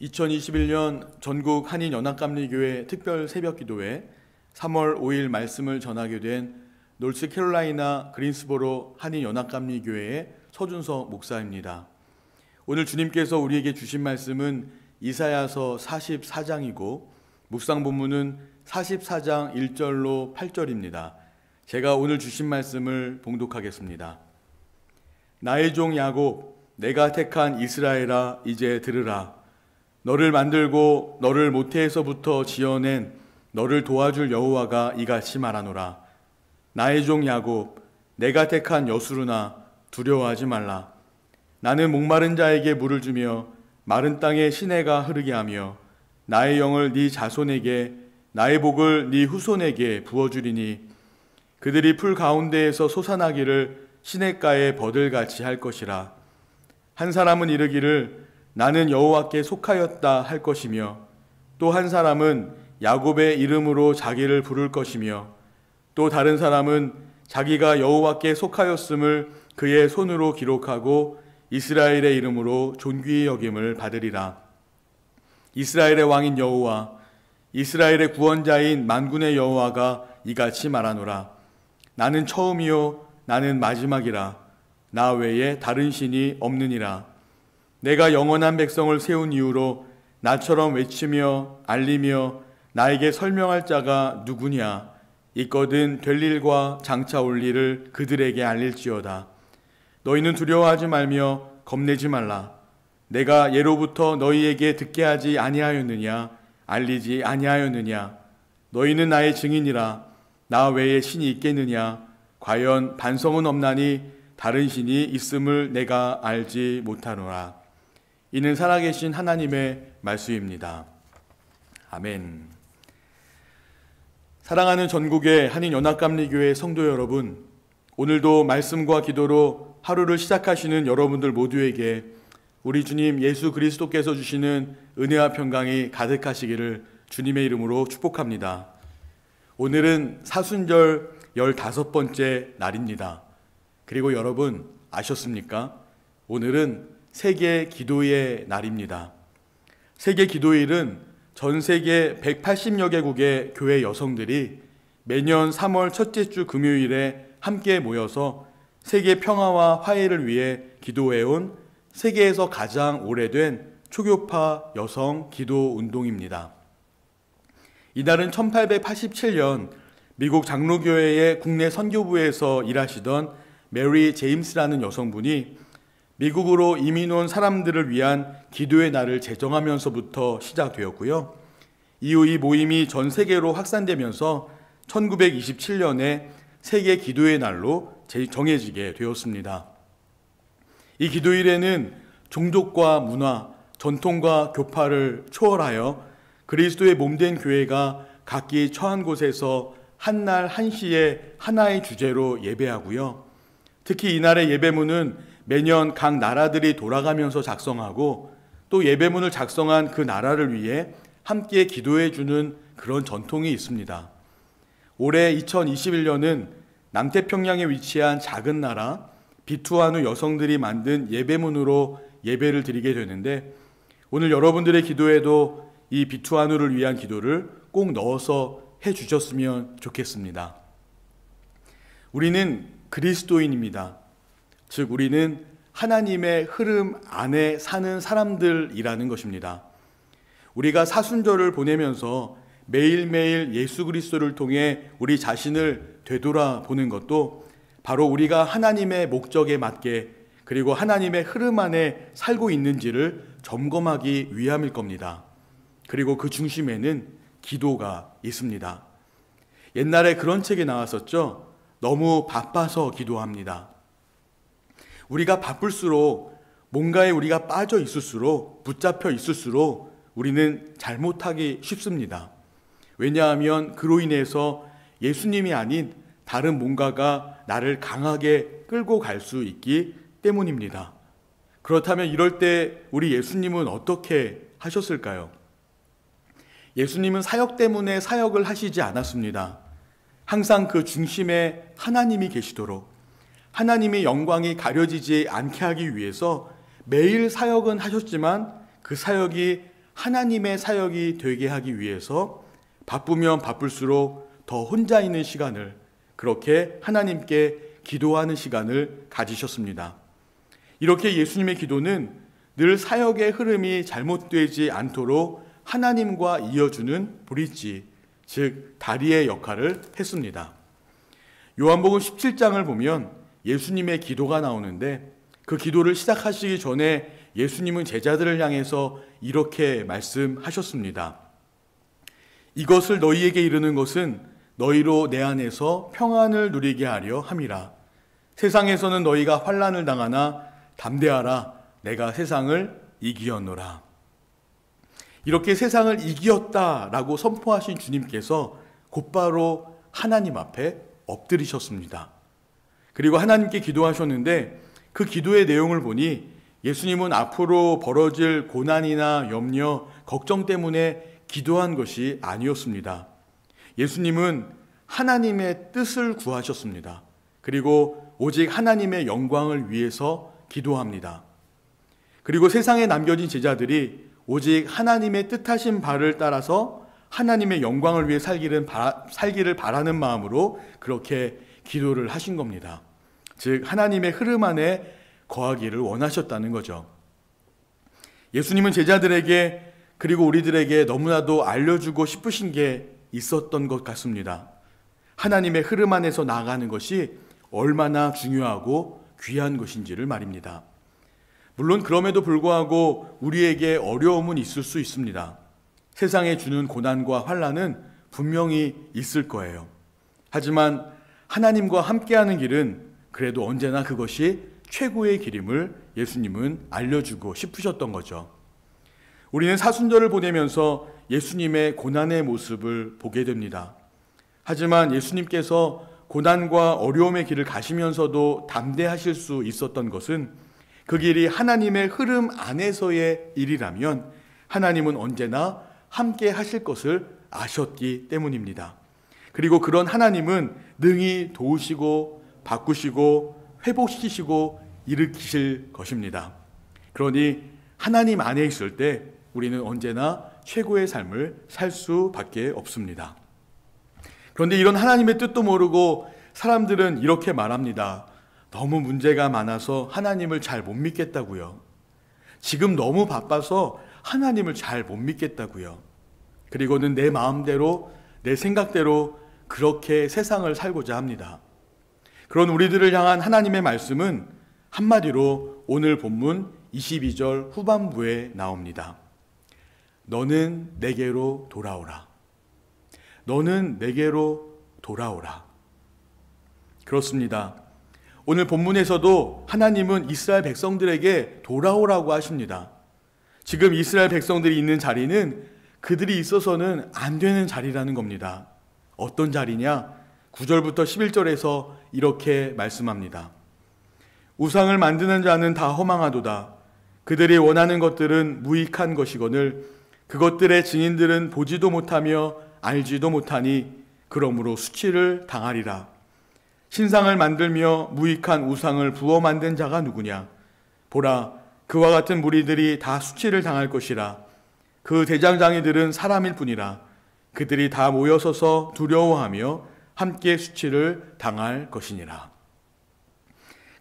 2021년 전국 한인연합감리교회 특별 새벽기도회 3월 5일 말씀을 전하게 된 노스캐롤라이나 그린스보로 한인연합감리교회의 서준석 목사입니다. 오늘 주님께서 우리에게 주신 말씀은 이사야서 44장이고 묵상 본문은 44장 1절로 8절입니다. 제가 오늘 주신 말씀을 봉독하겠습니다. 나의 종 야곱, 내가 택한 이스라엘아, 이제 들으라. 너를 만들고 너를 모태에서부터 지어낸 너를 도와줄 여호와가 이같이 말하노라. 나의 종 야곱, 내가 택한 여수르나 두려워하지 말라. 나는 목마른 자에게 물을 주며 마른 땅에 시내가 흐르게 하며 나의 영을 네 자손에게 나의 복을 네 후손에게 부어주리니 그들이 풀 가운데에서 솟아나기를 시냇가에 버들같이 할 것이라. 한 사람은 이르기를 나는 여호와께 속하였다 할 것이며 또 한 사람은 야곱의 이름으로 자기를 부를 것이며 또 다른 사람은 자기가 여호와께 속하였음을 그의 손으로 기록하고 이스라엘의 이름으로 존귀히 여김을 받으리라. 이스라엘의 왕인 여호와, 이스라엘의 구원자인 만군의 여호와가 이같이 말하노라. 나는 처음이요 나는 마지막이라. 나 외에 다른 신이 없느니라. 내가 영원한 백성을 세운 이후로 나처럼 외치며 알리며 나에게 설명할 자가 누구냐. 있거든 될 일과 장차 올 일을 그들에게 알릴지어다. 너희는 두려워하지 말며 겁내지 말라. 내가 예로부터 너희에게 듣게 하지 아니하였느냐. 알리지 아니하였느냐. 너희는 나의 증인이라. 나 외에 신이 있겠느냐. 과연 반성은 없나니 다른 신이 있음을 내가 알지 못하노라. 이는 살아계신 하나님의 말씀입니다. 아멘. 사랑하는 전국의 한인연합감리교회 성도 여러분, 오늘도 말씀과 기도로 하루를 시작하시는 여러분들 모두에게 우리 주님 예수 그리스도께서 주시는 은혜와 평강이 가득하시기를 주님의 이름으로 축복합니다. 오늘은 사순절 15번째 날입니다. 그리고 여러분 아셨습니까? 오늘은 세계 기도의 날입니다. 세계 기도일은 전 세계 180여 개국의 교회 여성들이 매년 3월 첫째 주 금요일에 함께 모여서 세계 평화와 화해를 위해 기도해온 세계에서 가장 오래된 초교파 여성 기도 운동입니다. 이날은 1887년 미국 장로교회의 국내 선교부에서 일하시던 메리 제임스라는 여성분이 미국으로 이민 온 사람들을 위한 기도의 날을 제정하면서부터 시작되었고요. 이후 이 모임이 전 세계로 확산되면서 1927년에 세계 기도의 날로 정해지게 되었습니다. 이 기도일에는 종족과 문화, 전통과 교파를 초월하여 그리스도의 몸된 교회가 각기 처한 곳에서 한날 한시에 하나의 주제로 예배하고요. 특히 이날의 예배문은 매년 각 나라들이 돌아가면서 작성하고 또 예배문을 작성한 그 나라를 위해 함께 기도해 주는 그런 전통이 있습니다. 올해 2021년은 남태평양에 위치한 작은 나라 비투아누 여성들이 만든 예배문으로 예배를 드리게 되는데 오늘 여러분들의 기도에도 이 비투아누를 위한 기도를 꼭 넣어서 해 주셨으면 좋겠습니다. 우리는 그리스도인입니다. 즉 우리는 하나님의 흐름 안에 사는 사람들이라는 것입니다. 우리가 사순절을 보내면서 매일매일 예수 그리스도를 통해 우리 자신을 되돌아보는 것도 바로 우리가 하나님의 목적에 맞게 그리고 하나님의 흐름 안에 살고 있는지를 점검하기 위함일 겁니다. 그리고 그 중심에는 기도가 있습니다. 옛날에 그런 책이 나왔었죠. 너무 바빠서 기도합니다. 우리가 바쁠수록 뭔가에 우리가 빠져 있을수록 붙잡혀 있을수록 우리는 잘못하기 쉽습니다. 왜냐하면 그로 인해서 예수님이 아닌 다른 뭔가가 나를 강하게 끌고 갈 수 있기 때문입니다. 그렇다면 이럴 때 우리 예수님은 어떻게 하셨을까요? 예수님은 사역 때문에 사역을 하시지 않았습니다. 항상 그 중심에 하나님이 계시도록 하나님의 영광이 가려지지 않게 하기 위해서 매일 사역은 하셨지만 그 사역이 하나님의 사역이 되게 하기 위해서 바쁘면 바쁠수록 더 혼자 있는 시간을, 그렇게 하나님께 기도하는 시간을 가지셨습니다. 이렇게 예수님의 기도는 늘 사역의 흐름이 잘못되지 않도록 하나님과 이어주는 브릿지, 즉 다리의 역할을 했습니다. 요한복음 17장을 보면 예수님의 기도가 나오는데, 그 기도를 시작하시기 전에 예수님은 제자들을 향해서 이렇게 말씀하셨습니다. 이것을 너희에게 이르는 것은 너희로 내 안에서 평안을 누리게 하려 함이라. 세상에서는 너희가 환난을 당하나 담대하라. 내가 세상을 이기었노라. 이렇게 세상을 이기었다라고 선포하신 주님께서 곧바로 하나님 앞에 엎드리셨습니다. 그리고 하나님께 기도하셨는데, 그 기도의 내용을 보니 예수님은 앞으로 벌어질 고난이나 염려, 걱정 때문에 기도한 것이 아니었습니다. 예수님은 하나님의 뜻을 구하셨습니다. 그리고 오직 하나님의 영광을 위해서 기도합니다. 그리고 세상에 남겨진 제자들이 오직 하나님의 뜻하신 바를 따라서 하나님의 영광을 위해 살기를 바라는 마음으로 그렇게 기도를 하신 겁니다. 즉 하나님의 흐름 안에 거하기를 원하셨다는 거죠. 예수님은 제자들에게 그리고 우리들에게 너무나도 알려주고 싶으신 게 있었던 것 같습니다. 하나님의 흐름 안에서 나아가는 것이 얼마나 중요하고 귀한 것인지를 말입니다. 물론 그럼에도 불구하고 우리에게 어려움은 있을 수 있습니다. 세상에 주는 고난과 환난은 분명히 있을 거예요. 하지만 하나님과 함께하는 길은 그래도 언제나 그것이 최고의 길임을 예수님은 알려주고 싶으셨던 거죠. 우리는 사순절을 보내면서 예수님의 고난의 모습을 보게 됩니다. 하지만 예수님께서 고난과 어려움의 길을 가시면서도 담대하실 수 있었던 것은 그 길이 하나님의 흐름 안에서의 일이라면 하나님은 언제나 함께 하실 것을 아셨기 때문입니다. 그리고 그런 하나님은 능히 도우시고 바꾸시고 회복시키시고 일으키실 것입니다. 그러니 하나님 안에 있을 때 우리는 언제나 최고의 삶을 살 수밖에 없습니다. 그런데 이런 하나님의 뜻도 모르고 사람들은 이렇게 말합니다. 너무 문제가 많아서 하나님을 잘 못 믿겠다고요. 지금 너무 바빠서 하나님을 잘 못 믿겠다고요. 그리고는 내 마음대로, 내 생각대로 그렇게 세상을 살고자 합니다. 그런 우리들을 향한 하나님의 말씀은 한마디로 오늘 본문 22절 후반부에 나옵니다. 너는 내게로 돌아오라. 너는 내게로 돌아오라. 그렇습니다. 오늘 본문에서도 하나님은 이스라엘 백성들에게 돌아오라고 하십니다. 지금 이스라엘 백성들이 있는 자리는 그들이 있어서는 안 되는 자리라는 겁니다. 어떤 자리냐? 9절부터 11절에서 이렇게 말씀합니다. 우상을 만드는 자는 다 허망하도다. 그들이 원하는 것들은 무익한 것이거늘 그것들의 증인들은 보지도 못하며 알지도 못하니 그러므로 수치를 당하리라. 신상을 만들며 무익한 우상을 부어 만든 자가 누구냐? 보라, 그와 같은 무리들이 다 수치를 당할 것이라. 그 대장장이들은 사람일 뿐이라. 그들이 다 모여서서 두려워하며 함께 수치를 당할 것이니라.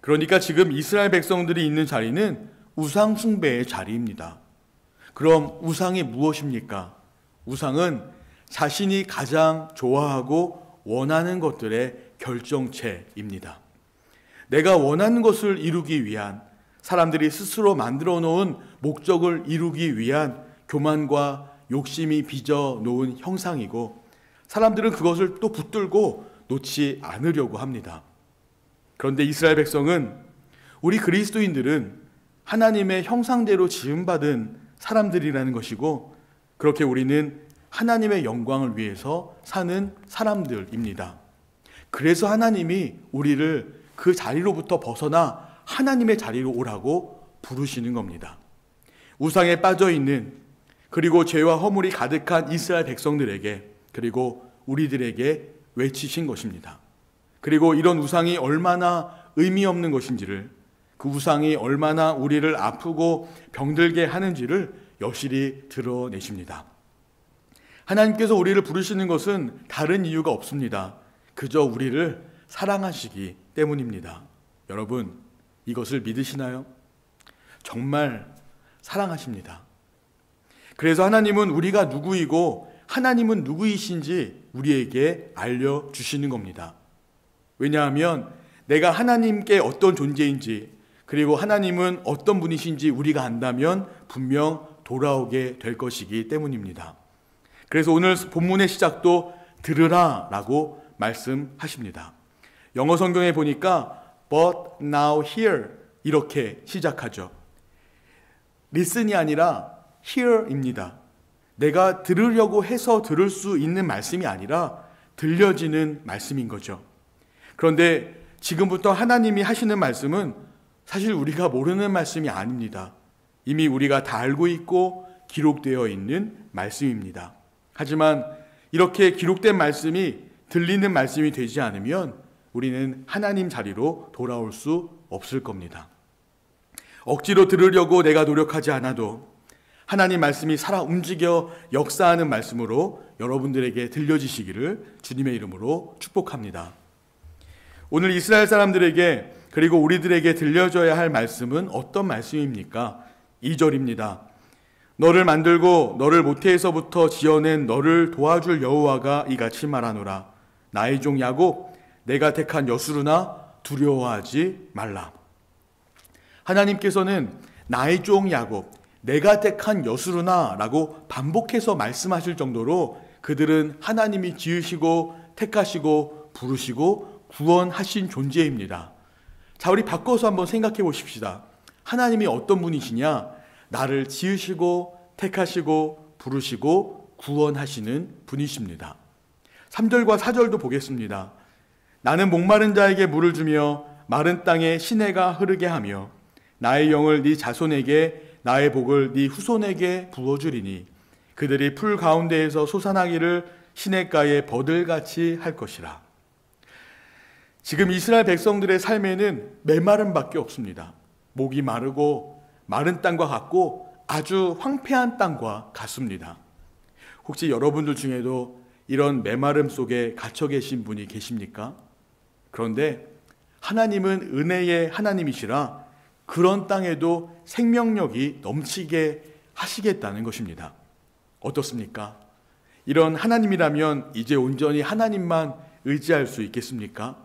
그러니까 지금 이스라엘 백성들이 있는 자리는 우상 숭배의 자리입니다. 그럼 우상이 무엇입니까? 우상은 자신이 가장 좋아하고 원하는 것들의 결정체입니다. 내가 원하는 것을 이루기 위한, 사람들이 스스로 만들어 놓은 목적을 이루기 위한 교만과 욕심이 빚어 놓은 형상이고, 사람들은 그것을 또 붙들고 놓지 않으려고 합니다. 그런데 이스라엘 백성은, 우리 그리스도인들은 하나님의 형상대로 지음받은 사람들이라는 것이고, 그렇게 우리는 하나님의 영광을 위해서 사는 사람들입니다. 그래서 하나님이 우리를 그 자리로부터 벗어나 하나님의 자리로 오라고 부르시는 겁니다. 우상에 빠져있는, 그리고 죄와 허물이 가득한 이스라엘 백성들에게, 그리고 우리들에게 외치신 것입니다. 그리고 이런 우상이 얼마나 의미 없는 것인지를, 그 우상이 얼마나 우리를 아프고 병들게 하는지를 여실히 드러내십니다. 하나님께서 우리를 부르시는 것은 다른 이유가 없습니다. 그저 우리를 사랑하시기 때문입니다. 여러분, 이것을 믿으시나요? 정말 사랑하십니다. 그래서 하나님은 우리가 누구이고 하나님은 누구이신지 우리에게 알려주시는 겁니다. 왜냐하면 내가 하나님께 어떤 존재인지 그리고 하나님은 어떤 분이신지 우리가 안다면 분명 돌아오게 될 것이기 때문입니다. 그래서 오늘 본문의 시작도 들으라 라고 말씀하십니다. 영어 성경에 보니까 But now hear 이렇게 시작하죠. listen이 아니라 hear입니다. 내가 들으려고 해서 들을 수 있는 말씀이 아니라 들려지는 말씀인 거죠. 그런데 지금부터 하나님이 하시는 말씀은 사실 우리가 모르는 말씀이 아닙니다. 이미 우리가 다 알고 있고 기록되어 있는 말씀입니다. 하지만 이렇게 기록된 말씀이 들리는 말씀이 되지 않으면 우리는 하나님 자리로 돌아올 수 없을 겁니다. 억지로 들으려고 내가 노력하지 않아도 하나님 말씀이 살아 움직여 역사하는 말씀으로 여러분들에게 들려지시기를 주님의 이름으로 축복합니다. 오늘 이스라엘 사람들에게 그리고 우리들에게 들려져야 할 말씀은 어떤 말씀입니까? 2절입니다. 너를 만들고 너를 모태에서부터 지어낸 너를 도와줄 여호와가 이같이 말하노라. 나의 종 야곱 내가 택한 여수르나 두려워하지 말라. 하나님께서는 나의 종 야곱 내가 택한 여수르나 라고 반복해서 말씀하실 정도로 그들은 하나님이 지으시고 택하시고 부르시고 구원하신 존재입니다. 자, 우리 바꿔서 한번 생각해 보십시다. 하나님이 어떤 분이시냐? 나를 지으시고 택하시고 부르시고 구원하시는 분이십니다. 3절과 4절도 보겠습니다. 나는 목마른 자에게 물을 주며 마른 땅에 시내가 흐르게 하며 나의 영을 네 자손에게 나의 복을 네 후손에게 부어주리니 그들이 풀 가운데에서 솟아나기를 시냇가에 버들같이 할 것이라. 지금 이스라엘 백성들의 삶에는 메마름밖에 없습니다. 목이 마르고 마른 땅과 같고 아주 황폐한 땅과 같습니다. 혹시 여러분들 중에도 이런 메마름 속에 갇혀 계신 분이 계십니까? 그런데 하나님은 은혜의 하나님이시라 그런 땅에도 생명력이 넘치게 하시겠다는 것입니다. 어떻습니까? 이런 하나님이라면 이제 온전히 하나님만 의지할 수 있겠습니까?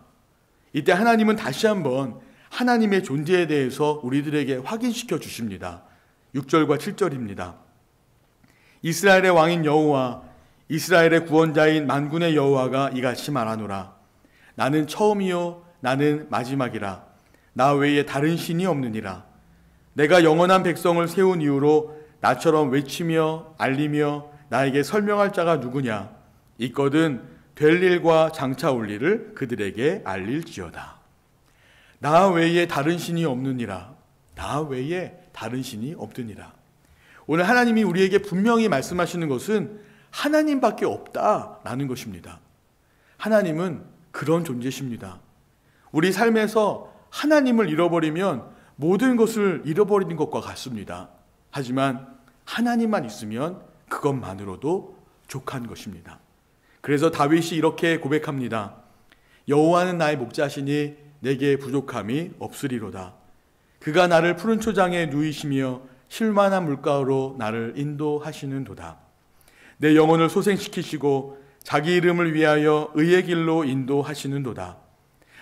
이때 하나님은 다시 한번 하나님의 존재에 대해서 우리들에게 확인시켜 주십니다. 6절과 7절입니다. 이스라엘의 왕인 여호와 이스라엘의 구원자인 만군의 여호와가 이같이 말하노라. 나는 처음이요 나는 마지막이라. 나 외에 다른 신이 없느니라. 내가 영원한 백성을 세운 이후로 나처럼 외치며 알리며 나에게 설명할 자가 누구냐. 있거든 될 일과 장차 올 일을 그들에게 알릴지어다. 나 외에 다른 신이 없느니라. 나 외에 다른 신이 없느니라. 오늘 하나님이 우리에게 분명히 말씀하시는 것은 하나님밖에 없다라는 것입니다. 하나님은 그런 존재십니다. 우리 삶에서 하나님을 잃어버리면 모든 것을 잃어버리는 것과 같습니다. 하지만 하나님만 있으면 그것만으로도 족한 것입니다. 그래서 다윗이 이렇게 고백합니다. 여호와는 나의 목자시니 내게 부족함이 없으리로다. 그가 나를 푸른 초장에 누이시며 쉴만한 물가로 나를 인도하시는도다. 내 영혼을 소생시키시고 자기 이름을 위하여 의의 길로 인도하시는도다.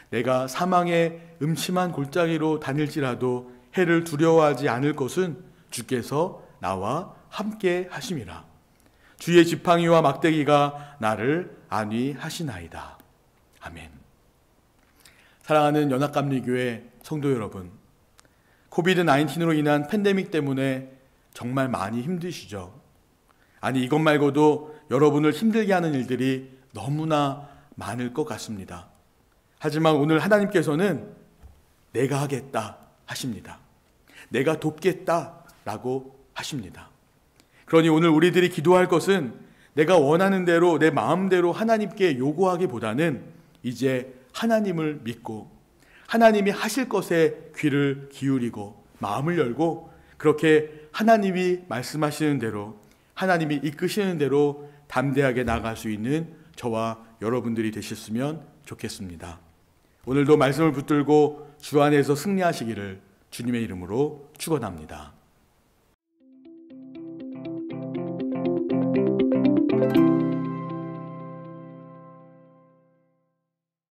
내가 사망의 음침한 골짜기로 다닐지라도 해를 두려워하지 않을 것은 주께서 나와 함께 하심이라. 주의 지팡이와 막대기가 나를 안위하시나이다. 아멘. 사랑하는 연합감리교회 성도 여러분, 코비드-19으로 인한 팬데믹 때문에 정말 많이 힘드시죠? 아니, 이것 말고도 여러분을 힘들게 하는 일들이 너무나 많을 것 같습니다. 하지만 오늘 하나님께서는 내가 하겠다 하십니다. 내가 돕겠다라고 하십니다. 그러니 오늘 우리들이 기도할 것은 내가 원하는 대로 내 마음대로 하나님께 요구하기보다는 이제 하나님을 믿고 하나님이 하실 것에 귀를 기울이고 마음을 열고 그렇게 하나님이 말씀하시는 대로, 하나님이 이끄시는 대로 담대하게 나아갈 수 있는 저와 여러분들이 되셨으면 좋겠습니다. 오늘도 말씀을 붙들고 주 안에서 승리하시기를 주님의 이름으로 축원합니다.